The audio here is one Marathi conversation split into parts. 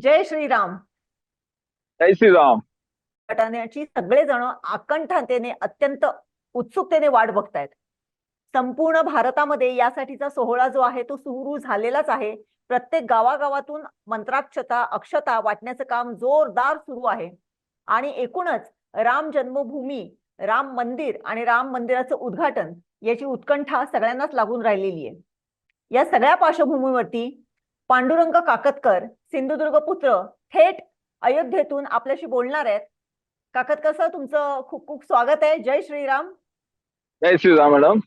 जय श्रीराम. जय श्रीराम. पाठवण्याची सगळेजण आकंठातेने अत्यंत उत्सुकतेने वाट बघतायत. संपूर्ण भारतामध्ये यासाठीचा सोहळा जो आहे तो सुरू झालेलाच आहे. प्रत्येक गावागावातून मंत्राक्षता अक्षता वाटण्याचं काम जोरदार सुरू आहे. आणि एकूणच राम जन्मभूमी, राम मंदिर आणि राम मंदिराचं उद्घाटन याची उत्कंठा सगळ्यांनाच लागून राहिलेली आहे. या सगळ्या पार्श्वभूमीवरती पांडुरंग काकतकर, सिंधुदुर्ग पुत्र, थेट अयोध्येतून आपल्याशी बोलणार आहेत. काकतकर सर, तुमचं खूप खूप स्वागत आहे. जय श्रीराम. जय श्रीराम मॅडम.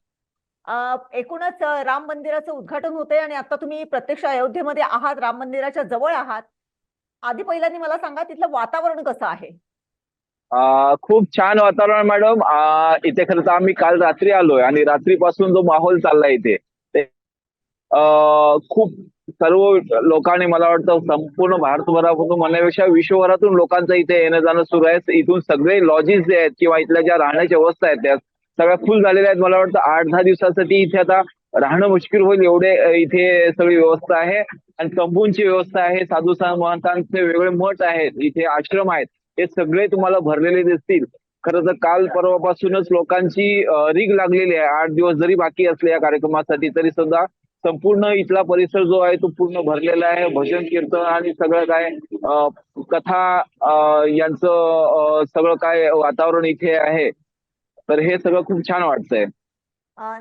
एकूणच राम मंदिराचं उद्घाटन होतंय आणि आता तुम्ही प्रत्यक्ष अयोध्येमध्ये आहात, राम मंदिराच्या जवळ आहात. आधी पहिल्यांदा मला सांगा, तिथलं वातावरण कसं आहे? खूप छान वातावरण मॅडम. इथे खरं तर आम्ही काल रात्री आलोय आणि रात्रीपासून जो माहोल चाललाय इथे ते खूप सर्व लोकांनी, मला वाटतं संपूर्ण भारतभरातून म्हणण्यापेक्षा विश्वभरातून लोकांचं इथे येणं जाणं सुरू आहे. इथून सगळे लॉजेस जे आहेत किंवा इथल्या ज्या राहण्याच्या व्यवस्था आहेत त्या सगळ्या फुल झालेल्या आहेत. मला वाटतं 8-10 दिवसासाठी इथे आता राहणं मुश्किल होईल एवढे इथे सगळी व्यवस्था आहे. आणि तंबूंची व्यवस्था आहे, साधू महंतांचे वेगळे मठ आहेत, इथे आश्रम आहेत, हे सगळे तुम्हाला भरलेले दिसतील. खरं तर काल परवापासूनच लोकांची रीग लागलेली आहे. 8 दिवस जरी बाकी असले या कार्यक्रमासाठी तरी सुद्धा संपूर्ण इथला परिसर जो आहे तो पूर्ण भरलेला आहे. भजन कीर्तन आणि सगळं काय कथा यांचं सगळं काय वातावरण इथे आहे. तर हे सगळं खूप छान वाटतंय.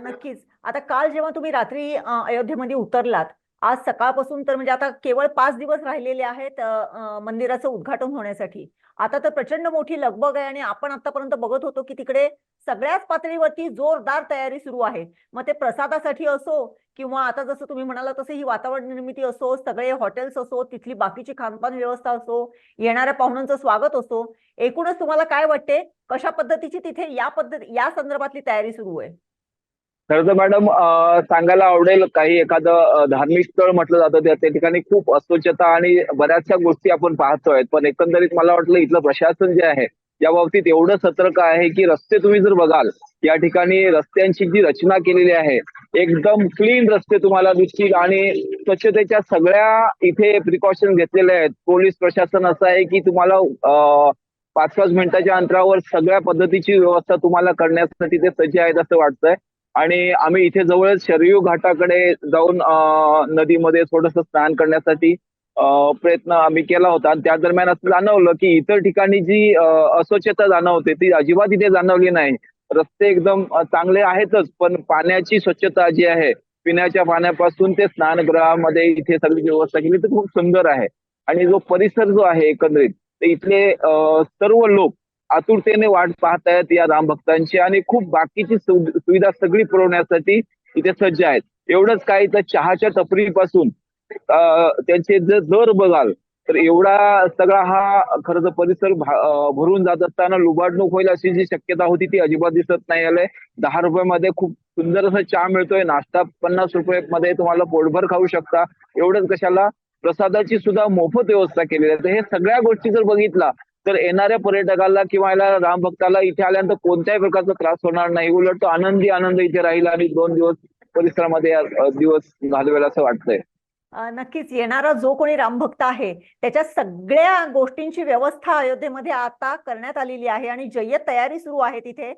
नक्कीच. आता काल जेव्हा तुम्ही रात्री अयोध्येमध्ये उतरलात, आज सकाळपासून तर म्हणजे आता केवळ 5 दिवस राहिलेले आहेत मंदिराचं उद्घाटन होण्यासाठी. आता तर प्रचंड मोठी लगबग आहे आणि आपण आतापर्यंत बघत होतो की तिकडे सगळ्याच पातळीवरती जोरदार तयारी सुरू आहे. मग ते प्रसादासाठी असो किंवा आता जसं तुम्ही म्हणाला तसं ही वातावरण निर्मिती असो, सगळे हॉटेल्स असो, तिथली बाकीची खानपान व्यवस्था असो, येणाऱ्या पाहुण्यांचं स्वागत असो, एकूणच तुम्हाला काय वाटते, कशा पद्धतीची तिथे या संदर्भातली तयारी सुरू आहे? खरं तर मॅडम सांगायला आवडेल, काही एखादं धार्मिक स्थळ म्हटलं जातं त्या ठिकाणी खूप अस्वच्छता आणि बऱ्याचशा गोष्टी आपण पाहतोय. पण एकंदरीत मला वाटलं इथलं प्रशासन जे आहे या बाबतीत एवढं सतर्क आहे की रस्ते तुम्ही जर बघाल या ठिकाणी रस्त्यांची जी रचना केलेली आहे एकदम क्लीन रस्ते तुम्हाला दिसतील आणि स्वच्छतेच्या सगळ्या इथे प्रिकॉशन घेतलेल्या आहेत. पोलीस प्रशासन असं आहे की तुम्हाला 5-5 मिनिटाच्या अंतरावर सगळ्या पद्धतीची व्यवस्था तुम्हाला करण्यासाठी ते सज्ज आहेत असं वाटतंय. आणि आम्ही इथे जवळच शरयू घाटाकडे जाऊन नदीमध्ये थोडंसं स्नान करण्यासाठी प्रयत्न आम्ही केला होता. आणि त्या दरम्यान असं जाणवलं की इतर ठिकाणी जी अस्वच्छता जाणवते ती अजिबात इथे जाणवली नाही. रस्ते एकदम चांगले आहेतच, पण पाण्याची स्वच्छता जी आहे, पिण्याच्या पाण्यापासून ते स्नानगृहामध्ये इथे सगळी व्यवस्था केली तर खूप सुंदर आहे. आणि जो परिसर जो आहे एकंदरीत ते इथले सर्व लोक आतुरतेने वाट पाहतायत या राम भक्तांची आणि खूप बाकीची सुविधा सगळी पुरवण्यासाठी इथे सज्ज आहेत. एवढंच काय, तर चहाच्या टपरीपासून त्यांचे जर दर बघाल तर एवढा सगळा हा खरं तर परिसर भरून जात असताना लुबाडणूक होईल अशी जी शक्यता होती ती अजिबात दिसत नाही आलंय. 10 रुपयामध्ये खूप सुंदर असा चहा मिळतोय, नाश्ता 50 रुपये तुम्हाला पोटभर खाऊ शकता. एवढंच कशाला, प्रसादाची सुद्धा मोफत व्यवस्था केलेली आहे. तर हे सगळ्या गोष्टी जर बघितला तर येणाऱ्या पर्यटकाला किंवा याला राम भक्ताला इथे आल्यानंतर कोणत्याही प्रकारचा त्रास होणार नाही. उलट तो आनंदी आनंद इथे राहील आणि 2 दिवस परिसरामध्ये दिवस घालवेल असं वाटतंय. नक्कीच. येणारा जो कोणी रामभक्त आहे त्याच्या सगळ्या गोष्टींची व्यवस्था अयोध्येमध्ये आता करण्यात आलेली आहे आणि जय्यत तयारी सुरू आहे तिथे.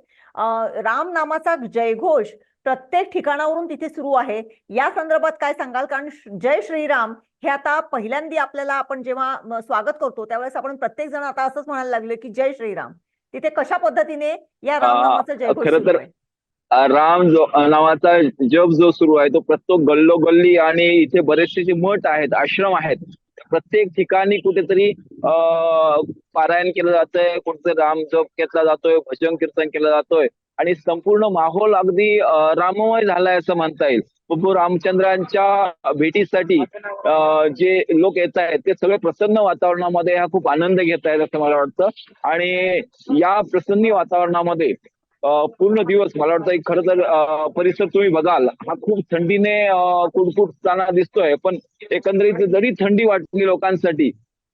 राम नामाचा जयघोष प्रत्येक ठिकाणावरून तिथे सुरू आहे. या संदर्भात काय सांगाल? कारण जय श्रीराम हे आता पहिल्यांदा आपल्याला, आपण जेव्हा स्वागत करतो त्यावेळेस आपण प्रत्येक जण आता असंच म्हणायला लागले की जय श्रीराम. तिथे कशा पद्धतीने या राम नामाचा जयघोष खरं सुरू तर आहे? राम जो नावाचा जप जो सुरू आहे तो प्रत्येक गल्लोगल्ली आणि इथे बरेचसे जे मठ आहेत, आश्रम आहेत, प्रत्येक ठिकाणी कुठेतरी पारायण केलं जातंय, कुठेतरी राम जप घेतला जातोय, भजन कीर्तन केलं जातोय आणि संपूर्ण माहोल अगदी राममय झालाय असं म्हणता येईल. प्रभू रामचंद्रांच्या भेटीसाठी जे लोक येत आहेत ते सगळे प्रसन्न वातावरणामध्ये हा खूप आनंद घेत आहेत असं मला वाटतं. आणि या प्रसन्न वातावरणामध्ये पूर्ण दिवस मला वाटतं खरं तर परिसर तुम्ही बघाल हा खूप थंडीने कुडकुडताना दिसतोय. पण एकंदरीत जरी थंडी वाटली लोकांसाठी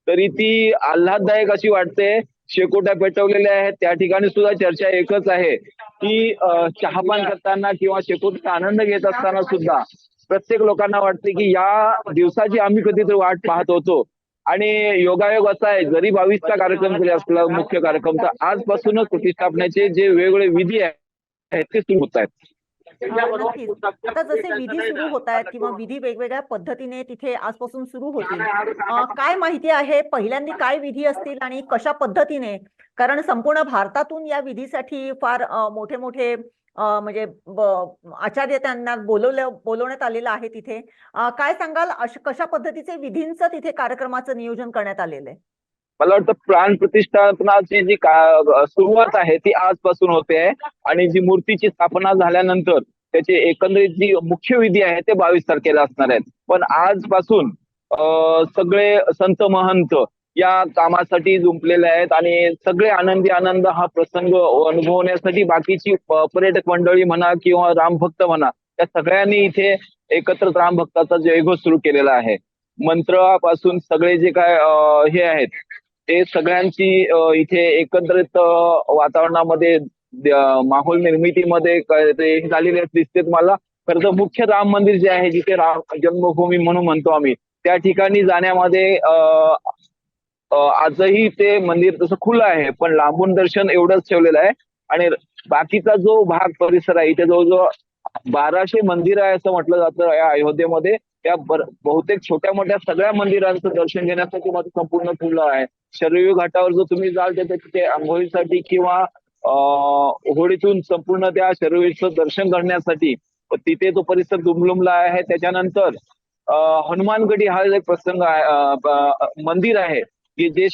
तरी ती आल्हाददायक अशी वाटते. शेकोट्या पेटवलेल्या आहेत, त्या ठिकाणी सुद्धा चर्चा एकच आहे की चहापान करताना किंवा शेकोटीचा आनंद घेत असताना सुद्धा प्रत्येक लोकांना वाटते की या दिवसाची आम्ही कधीतरी वाट पाहत होतो आणि योगायोग असा आहे, जरी 22चा कार्यक्रम जरी असला मुख्य कार्यक्रम, तर आजपासूनच प्रतिष्ठापनेचे जे वेगवेगळे विधी आहेत ते सुरू होत आहेत. नक्कीच. आता जसे विधी सुरू होत आहेत किंवा विधी वेगवेगळ्या पद्धतीने तिथे आजपासून सुरू होतील. काय माहिती आहे पहिल्यांदा काय विधी असतील आणि कशा पद्धतीने? कारण संपूर्ण भारतातून या विधीसाठी फार मोठे-मोठे म्हणजे आचार्य त्यांना बोलवण्यात आलेलं आहे तिथे. काय सांगाल कशा पद्धतीचे विधींचं तिथे कार्यक्रमाचं नियोजन करण्यात आलेलं आहे? मला वाटतं प्राण प्रतिष्ठापनाची जी सुरुवात आहे ती आजपासून होते आहे आणि जी मूर्तीची स्थापना झाल्यानंतर त्याची एकंदरीत जी मुख्य विधी आहे ते 22 तारखेला असणार आहेत. पण आजपासून सगळे संत महंत या कामासाठी जुंपलेले आहेत आणि सगळे आनंदी आनंद हा प्रसंग अनुभवण्यासाठी बाकीची पर्यटक मंडळी म्हणा किंवा रामभक्त म्हणा, त्या सगळ्यांनी इथे एकत्र रामभक्ताचा जयघोष सुरू केलेला आहे. मंत्रापासून सगळे जे काय हे आहेत ते सगळ्यांची इथे एकत्रित वातावरणामध्ये माहोल निर्मितीमध्ये ते झालेले दिसते तुम्हाला. खरं तर मुख्य राम मंदिर जे आहे, जिथे राम जन्मभूमी म्हणून म्हणतो आम्ही, त्या ठिकाणी जाण्यामध्ये आजही ते मंदिर तसं खुलं आहे, पण लांबून दर्शन एवढंच ठेवलेलं आहे. आणि बाकीचा जो भाग परिसर आहे, इथे जवळजवळ 1200 मंदिर आहे असं म्हटलं जातं या अयोध्येमध्ये. त्या बहुतेक छोट्या मोठ्या सगळ्या मंदिरांचं दर्शन घेण्यासाठी माझं संपूर्ण खुलं आहे. शरयू घाटावर जर तुम्ही जाल तर तिथे आंघोळीसाठी किंवा होडीतून संपूर्ण त्या शरयूचं दर्शन करण्यासाठी तिथे तो परिसर दुमदुमला आहे. त्याच्यानंतर हनुमानगडी हा एक प्रसंग आहे, मंदिर आहे की जे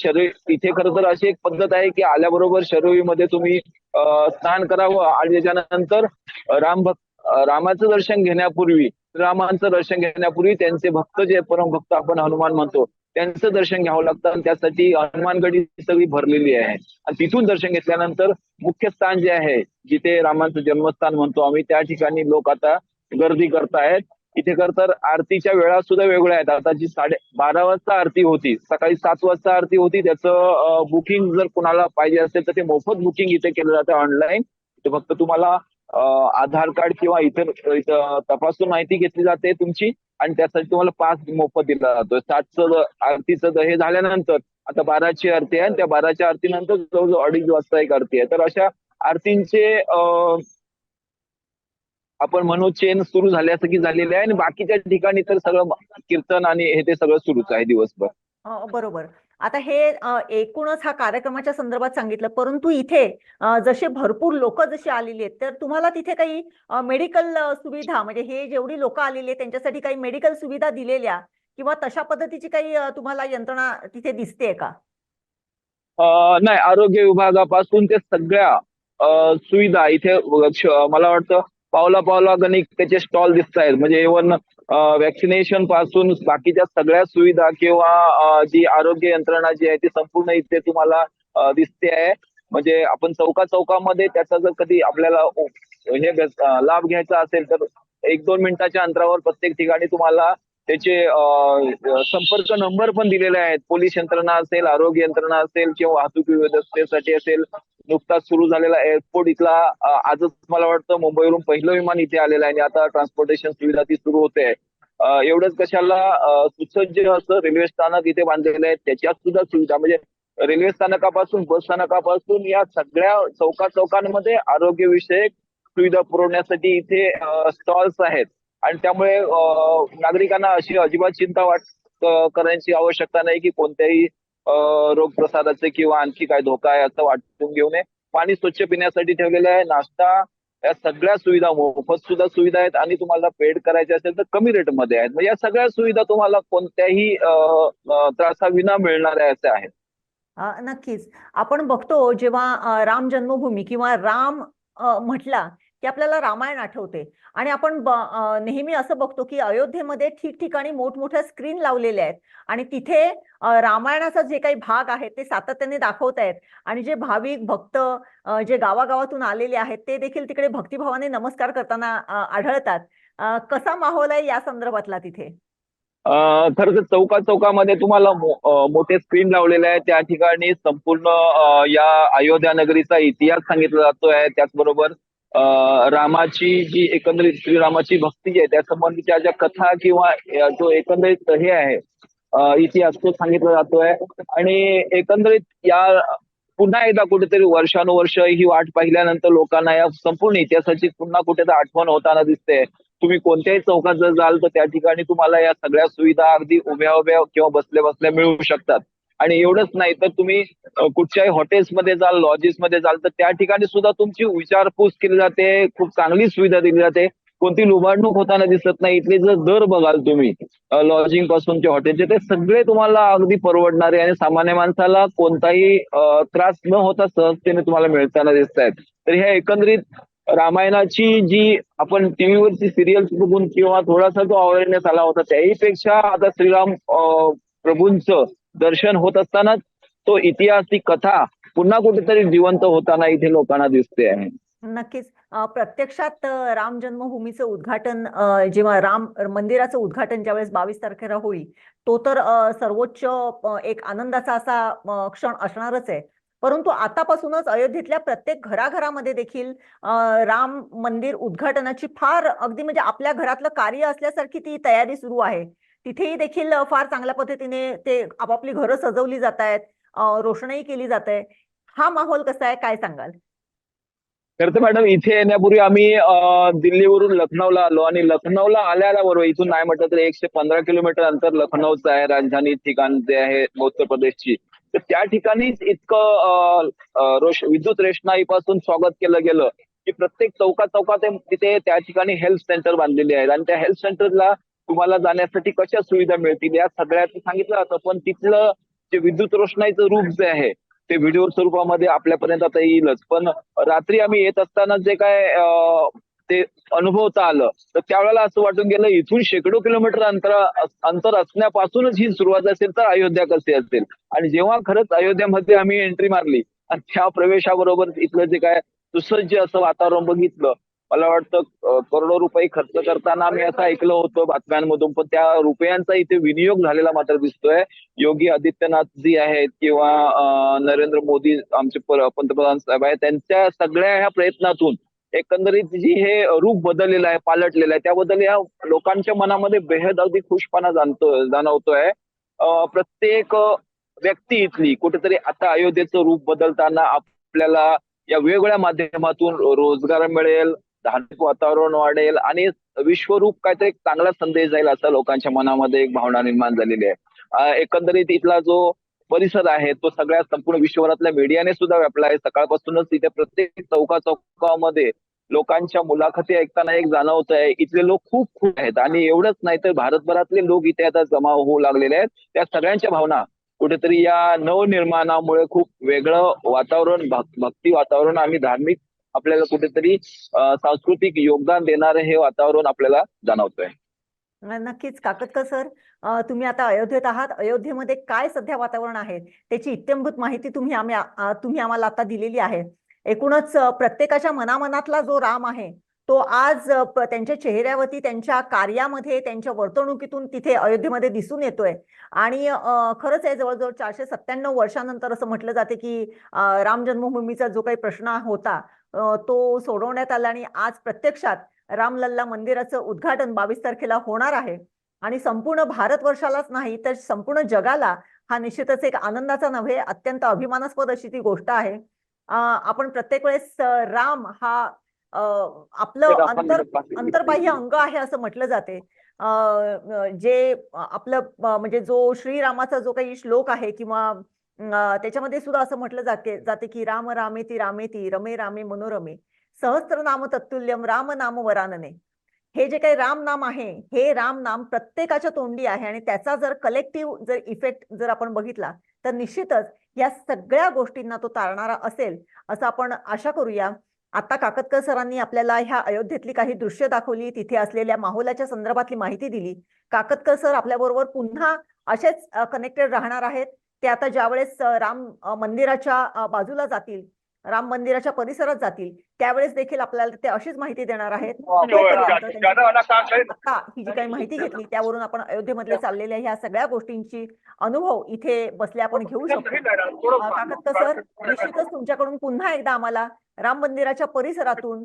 इथे खरं तर अशी एक पद्धत आहे की आल्याबरोबर शरयूमध्ये तुम्ही स्नान करावं आणि त्याच्यानंतर रामाचं दर्शन घेण्यापूर्वी त्यांचे भक्त जे परमभक्त आपण हनुमान म्हणतो त्यांचं दर्शन घ्यावं लागतं आणि त्यासाठी हनुमानगडी सगळी भरलेली आहे. आणि तिथून दर्शन घेतल्यानंतर मुख्य स्थान जे आहे, जिथे रामाचं जन्मस्थान म्हणतो आम्ही, त्या ठिकाणी लोक आता गर्दी करतायत. इथे खरं तर आरतीच्या वेळा सुद्धा वेगळ्या आहेत. आता जी 12:30 वाजता आरती होती, सकाळी 7 वाजता आरती होती, त्याचं बुकिंग जर कुणाला पाहिजे असेल तर ते मोफत बुकिंग इथे केलं जातं ऑनलाईन. ते फक्त तुम्हाला आधार कार्ड किंवा इतर तपासून माहिती घेतली जाते तुमची आणि त्यासाठी तुम्हाला पास मोफत दिला जातो. 7चं आरतीचं हे झाल्यानंतर आता 12ची आरती आहे आणि त्या 12च्या आरतीनंतर जवळजवळ 2:30 वाजता एक आरती आहे. तर अशा आरतींचे आपण म्हणू चेन सुरू झाल्यासारखी झालेली आहे आणि बाकीच्या ठिकाणी तर सगळं कीर्तन आणि हे ते सगळं सुरूच आहे दिवसभर. बरोबर. आता हे एकूणच हा कार्यक्रमाच्या संदर्भात सांगितलं, परंतु इथे जसे भरपूर लोक जशी आलेली आहेत, तर तुम्हाला तिथे काही मेडिकल सुविधा म्हणजे हे जेवढी लोक आलेली आहेत त्यांच्यासाठी काही मेडिकल सुविधा दिलेल्या किंवा तशा पद्धतीची काही तुम्हाला यंत्रणा तिथे दिसते का? नाही, आरोग्य विभागापासून ते सगळ्या सुविधा इथे मला वाटतं पावला पावला गणिक त्याचे स्टॉल दिसत आहेत. म्हणजे इव्हन वॅक्सिनेशन पासून बाकीच्या सगळ्या सुविधा किंवा जी आरोग्य यंत्रणा जी आहे ती संपूर्ण इथे तुम्हाला दिसते आहे. म्हणजे आपण चौकामध्ये त्याचा जर कधी आपल्याला हे लाभ घ्यायचा असेल तर 1-2 मिनिटाच्या अंतरावर प्रत्येक ठिकाणी तुम्हाला त्याचे संपर्क नंबर पण दिलेले आहेत. पोलीस यंत्रणा असेल, आरोग्य यंत्रणा असेल किंवा वाहतूक व्यवस्थेसाठी असेल. नुकताच सुरू झालेला एअरपोर्ट इथला आजच मला वाटतं मुंबईवरून पहिलं विमान इथे आलेलं आहे आणि आता ट्रान्सपोर्टेशन सुविधा ती सुरू होते आहे. एवढंच कशाला सुसज्ज असं रेल्वे स्थानक इथे बांधलेलं आहे, त्याच्यात सुद्धा सुविधा म्हणजे रेल्वे स्थानकापासून बस स्थानकापासून या सगळ्या चौकांमध्ये आरोग्यविषयक सुविधा पुरवण्यासाठी इथे स्टॉल्स आहेत. आणि त्यामुळे नागरिकांना अशी अजिबात चिंता करण्याची आवश्यकता नाही की कोणत्याही रोग प्रसाराचे किंवा आणखी काय धोका आहे असं वाटून घेऊ नये. पाणी स्वच्छ पिण्यासाठी ठेवलेलं आहे, नाश्ता, या सगळ्या सुविधा मोफत सुद्धा सुविधा आहेत आणि तुम्हाला पेड करायचे असेल तर कमी रेटमध्ये आहेत. म्हणजे या सगळ्या सुविधा तुम्हाला कोणत्याही त्रासाविना मिळणाऱ्या अशा आहेत. नक्कीच. आपण बघतो जेव्हा राम जन्मभूमी किंवा राम म्हटला की आपल्याला रामायण आठवते आणि आपण नेहमी असं बघतो की अयोध्येमध्ये ठिकठिकाणी मोठमोठ्या स्क्रीन लावलेल्या आहेत आणि तिथे रामायणाचा जे काही भाग आहे ते सातत्याने दाखवतायत आणि जे भाविक भक्त जे गावागावातून आलेले आहेत ते देखील तिकडे भक्तिभावाने नमस्कार करताना आढळतात. कसा माहोल आहे या संदर्भातला तिथे? खरं तर चौकामध्ये तुम्हाला मोठे स्क्रीन लावलेले आहे. त्या ठिकाणी संपूर्ण या अयोध्या नगरीचा इतिहास सांगितला जातोय. त्याचबरोबर रामाची जी एकंदरीत श्रीरामाची भक्ती आहे त्या संबंधीच्या ज्या कथा किंवा जो एकंदरीत हे आहे इतिहास तो सांगितला जातोय. आणि एकंदरीत या पुन्हा एकदा कुठेतरी वर्षानुवर्ष ही वाट पाहिल्यानंतर लोकांना या संपूर्ण इतिहासाची पुन्हा कुठेतरी आठवण होताना दिसते. तुम्ही कोणत्याही चौकात जर जाल तर त्या ठिकाणी तुम्हाला या सगळ्या सुविधा अगदी उभ्या उभ्या किंवा बसल्या बसल्या मिळू शकतात. आणि एवढंच नाही तर तुम्ही कुठच्याही हॉटेल्समध्ये जाल, लॉजेसमध्ये जाल तर त्या ठिकाणी सुद्धा तुमची विचारपूस केली जाते. खूप चांगली सुविधा दिली जाते. कोणती लुबाडणूक होताना दिसत नाही. इथले जर दर बघाल तुम्ही लॉजिंग पासून ते हॉटेलचे, ते सगळे तुम्हाला अगदी परवडणारे आणि सामान्य माणसाला कोणताही त्रास न होता सहजतेने तुम्हाला मिळताना दिसत आहेत. तर ह्या एकंदरीत रामायणाची जी आपण टीव्हीवरची सिरियल्स बघून किंवा थोडासा जो अवेअरनेस आला होता त्याहीपेक्षा आता श्रीराम प्रभूंचं दर्शन होत असतानाच तो इतिहास, ती कथा पुन्हा कुठेतरी जिवंत होताना इथे लोकांना दिसते आहे. नक्कीच. प्रत्यक्षात राम जन्मभूमीचं उद्घाटन, जेव्हा राम मंदिराचं उद्घाटन ज्यावेळेस 22 तारखेला होईल, तो तर सर्वोच्च एक आनंदाचा असा क्षण असणारच आहे. परंतु आतापासूनच अयोध्येतल्या प्रत्येक घराघरामध्ये देखील राम मंदिर उद्घाटनाची फार अगदी म्हणजे आपल्या घरातलं कार्य असल्यासारखी ती तयारी सुरू आहे. तिथेही देखील फार चांगल्या पद्धतीने ते आपापली घरं सजवली जात आहेत, रोषणाई केली जात आहे. हा माहोल कसा आहे, काय सांगाल? तर तर मॅडम इथे येण्यापूर्वी आम्ही दिल्लीवरून लखनौला आलो आणि लखनौला आल्याबरोबर इथून नाही म्हटलं तर 115 किलोमीटर अंतर लखनौचं आहे, राजधानी ठिकाण जे आहे उत्तर प्रदेशची. तर त्या ठिकाणीच इतकं विद्युत रोषणाईपासून स्वागत केलं गेलं की प्रत्येक चौकात तिथे त्या ठिकाणी हेल्थ सेंटर बांधलेले आहेत आणि त्या हेल्थ सेंटरला तुम्हाला जाण्यासाठी कशा सुविधा मिळतील या सगळ्यात सांगितलं जातं. पण तिथलं जे विद्युत रोषणाईचं रूप जे आहे ते व्हिडिओ स्वरूपामध्ये आपल्यापर्यंत आता येईलच. पण रात्री आम्ही येत असताना जे काय ते अनुभवता आलं तर त्यावेळेला असं वाटून गेलं इथून शेकडो किलोमीटर अंतर असण्यापासूनच ही सुरुवात असेल तर अयोध्या कसे असेल. आणि जेव्हा खरंच अयोध्यामध्ये आम्ही एंट्री मारली आणि त्या प्रवेशाबरोबर इथलं जे काय सुसज्ज असं वातावरण बघितलं, मला वाटतं करोडो रुपये खर्च करताना आम्ही असं ऐकलं होतं बातम्यांमधून, पण त्या रुपयांचा इथे विनियोग झालेला मात्र दिसतोय. योगी आदित्यनाथ जी आहेत किंवा नरेंद्र मोदी आमचे पंतप्रधान साहेब आहेत, त्यांच्या सगळ्या ह्या प्रयत्नातून एकंदरीत जी हे रूप बदललेलं आहे, पालटलेलं आहे, त्याबद्दल या लोकांच्या मनामध्ये बेहद अगदी खुशपणा जाणवतोय. प्रत्येक व्यक्ती इथली कुठेतरी आता अयोध्येचं रूप बदलताना आपल्याला या वेगवेगळ्या माध्यमातून रोजगार मिळेल, धार्मिक वातावरण वाढेल आणि विश्वरूप काहीतरी एक चांगला संदेश जाईल असं लोकांच्या मनामध्ये एक भावना निर्माण झालेली आहे. एकंदरीत इथला जो परिसर आहे तो सगळ्या संपूर्ण विश्वभरातल्या मीडियाने सुद्धा व्यापला आहे. सकाळपासूनच इथे प्रत्येक चौकामध्ये लोकांच्या मुलाखती ऐकताना एक जाणवत आहे इथले लोक खूप खुश आहेत. आणि एवढंच नाही तर भारतभरातले लोक इथे आता जमा होऊ लागलेले आहेत. त्या सगळ्यांच्या भावना कुठेतरी या नवनिर्माणामुळे खूप वेगळं वातावरण, भक्ती वातावरण आणि धार्मिक आपल्याला कुठेतरी सांस्कृतिक योगदान देणारे हे वातावरण आपल्याला जाणवतंय. नक्कीच. काकतकर सर, तुम्ही आता अयोध्येत आहात. अयोध्येमध्ये काय सध्या वातावरण आहे त्याची इत्थंभूत माहिती तुम्ही आम्हाला आता दिलेली आहे. एकूणच प्रत्येकाच्या मनामनातला जो राम आहे तो आज त्यांच्या चेहऱ्यावरती, त्यांच्या कार्यामध्ये, त्यांच्या वर्तणुकीतून तिथे अयोध्येमध्ये दिसून येतोय. आणि खरंच आहे, जवळजवळ 497 वर्षानंतर असं म्हटलं जाते की राम जन्मभूमीचा जो काही प्रश्न होता तो सोडवण्यात आला आणि आज प्रत्यक्षात रामलल्ला मंदिराचं उद्घाटन 22 तारखेला होणार आहे. आणि संपूर्ण भारतवर्षालाच नाही तर संपूर्ण जगाला हा निश्चितच एक आनंदाचा नव्हे, अत्यंत अभिमानास्पद अशी ती गोष्ट आहे. आपण प्रत्येक वेळेस राम हा आपलं अंतर्बाह्य अंग आहे असं म्हटलं जाते. जे आपलं म्हणजे जो श्रीरामाचा जो काही श्लोक आहे किंवा त्याच्यामध्ये सुद्धा असं म्हटलं जाते की राम रामेती रामेती रमे रामे मनोरमे सहस्त्रनाम तत्तुल्यम राम नाम वरानने. हे जे काही राम नाम आहे हे राम नाम प्रत्येकाच्या तोंडी आहे आणि त्याचा जर कलेक्टिव्ह जर इफेक्ट जर आपण बघितला तर निश्चितच या सगळ्या गोष्टींना तो तारणारा असेल असं आपण आशा करूया. आता काकतकर सरांनी आपल्याला ह्या अयोध्येतली काही दृश्य दाखवली, तिथे असलेल्या माहोलाच्या संदर्भातली माहिती दिली. काकतकर सर आपल्याबरोबर पुन्हा असेच कनेक्टेड राहणार आहेत. ते आता ज्यावेळेस राम मंदिराच्या बाजूला जातील, राम मंदिराच्या परिसरात जातील, त्यावेळेस देखील आपल्याला ते अशीच माहिती देणार आहेत. आता ही जी काही माहिती घेतली त्यावरून आपण अयोध्येमध्ये चाललेल्या ह्या सगळ्या गोष्टींची अनुभव इथे बसले आपण घेऊ शकतो. काकतकर सर, निश्चितच तुमच्याकडून पुन्हा एकदा आम्हाला राम मंदिराच्या परिसरातून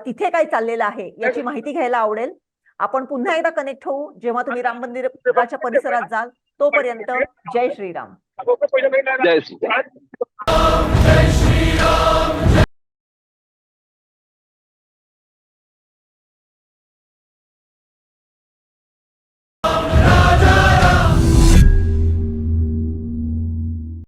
तिथे काय चाललेलं आहे याची माहिती घ्यायला आवडेल. आपण पुन्हा एकदा कनेक्ट होऊ जेव्हा तुम्ही राम मंदिराच्या परिसरात जाल तोपर्यंत जय श्रीराम. जय श्री